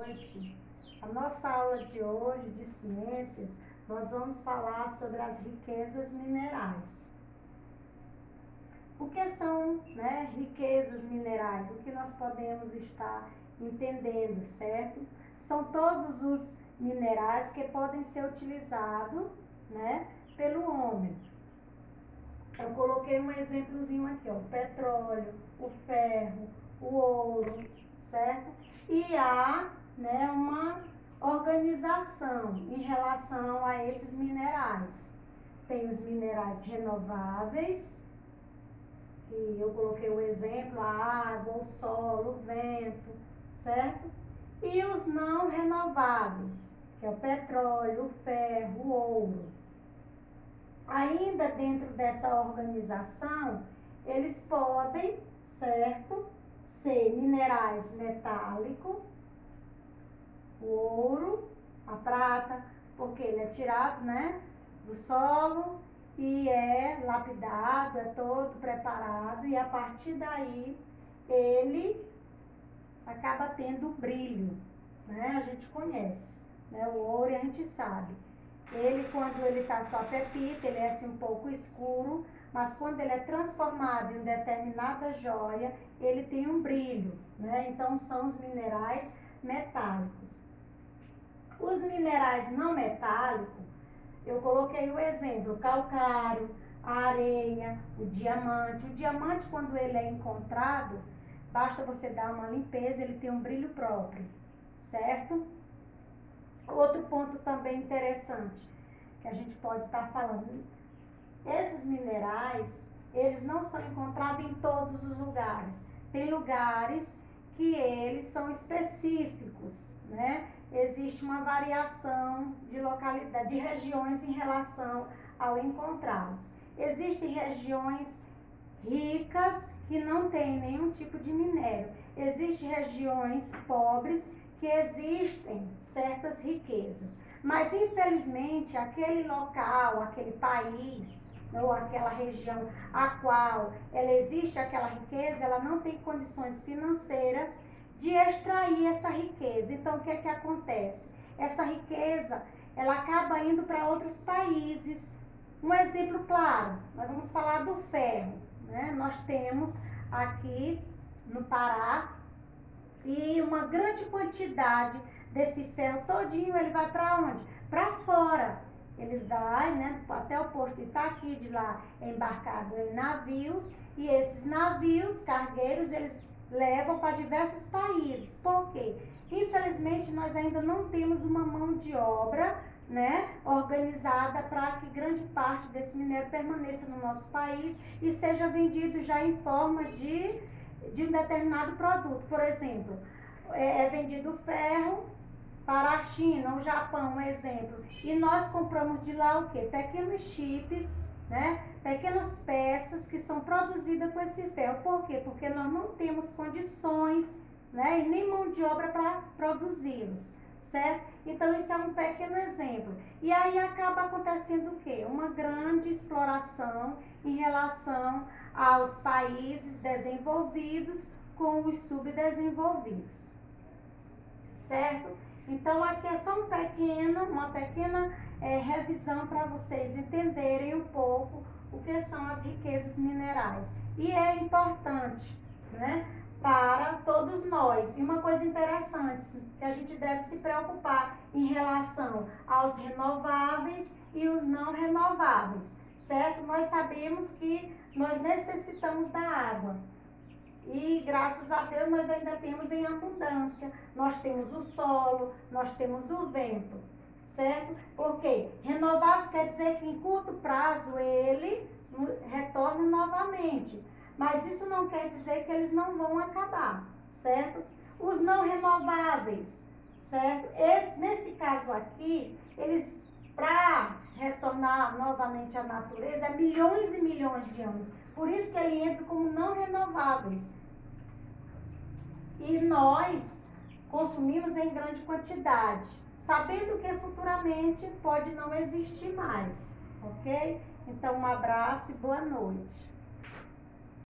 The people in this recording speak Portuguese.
noite. A nossa aula de hoje de ciências, nós vamos falar sobre as riquezas minerais. O que são, riquezas minerais? O que nós podemos estar entendendo, certo? São todos os minerais que podem ser utilizados, pelo homem. Eu coloquei um exemplozinho aqui, ó, o petróleo, o ferro, o ouro, certo? E há, uma organização em relação a esses minerais. Tem os minerais renováveis, que eu coloquei o exemplo, a água, o solo, o vento, certo? E os não renováveis, que é o petróleo, o ferro, o ouro. Ainda dentro dessa organização, eles podem, certo, ser minerais metálicos, o ouro, a prata, porque ele é tirado, do solo e é lapidado, é todo preparado e a partir daí ele acaba tendo brilho, A gente conhece, o ouro a gente sabe. Ele, quando ele está só pepita, ele é assim um pouco escuro, mas quando ele é transformado em determinada joia, ele tem um brilho, Então, são os minerais metálicos. Os minerais não metálicos, eu coloquei o exemplo, o calcário, a areia, o diamante. O diamante, quando ele é encontrado, basta você dar uma limpeza, ele tem um brilho próprio, certo? Outro ponto também interessante, que a gente pode estar falando, esses minerais, eles não são encontrados em todos os lugares. Tem lugares que eles são específicos, Existe uma variação de localidade, de regiões em relação ao encontrá-los. Existem regiões ricas que não têm nenhum tipo de minério. Existem regiões pobres que existem certas riquezas. Mas, infelizmente, aquele local, aquele país, ou aquela região a qual ela existe aquela riqueza, ela não tem condições financeiras de extrair essa riqueza. Então, o que é que acontece? Essa riqueza, ela acaba indo para outros países. Um exemplo claro, nós vamos falar do ferro, Nós temos aqui no Pará e uma grande quantidade desse ferro todinho, ele vai para onde? Para fora. Ele vai, até o porto de Itaqui, de lá é embarcado em navios, e esses navios cargueiros, eles levam para diversos países. Por quê? Infelizmente, nós ainda não temos uma mão de obra, organizada para que grande parte desse minério permaneça no nosso país e seja vendido já em forma de um determinado produto. Por exemplo, é vendido ferro para a China, o Japão, um exemplo. E nós compramos de lá o quê? Pequenos chips, pequenas peças que são produzidas com esse ferro. Por quê? Porque nós não temos condições, e nem mão de obra para produzi-los, certo? Então, isso é um pequeno exemplo. E aí acaba acontecendo o quê? Uma grande exploração em relação aos países desenvolvidos com os subdesenvolvidos, certo? Então, aqui é só uma pequena revisão para vocês entenderem um pouco o que são as riquezas minerais. E é importante, para todos nós. E uma coisa interessante, que a gente deve se preocupar em relação aos renováveis e os não renováveis, certo? Nós sabemos que nós necessitamos da água. E graças a Deus nós ainda temos em abundância. Nós temos o solo, nós temos o vento, certo? Porque renováveis quer dizer que em curto prazo ele retorna novamente. Mas isso não quer dizer que eles não vão acabar, certo? Os não renováveis, certo? Nesse caso aqui, eles, para retornar novamente à natureza, é milhões e milhões de anos. Por isso que ele entra como não renováveis. E nós consumimos em grande quantidade, sabendo que futuramente pode não existir mais, ok? Então, um abraço e boa noite.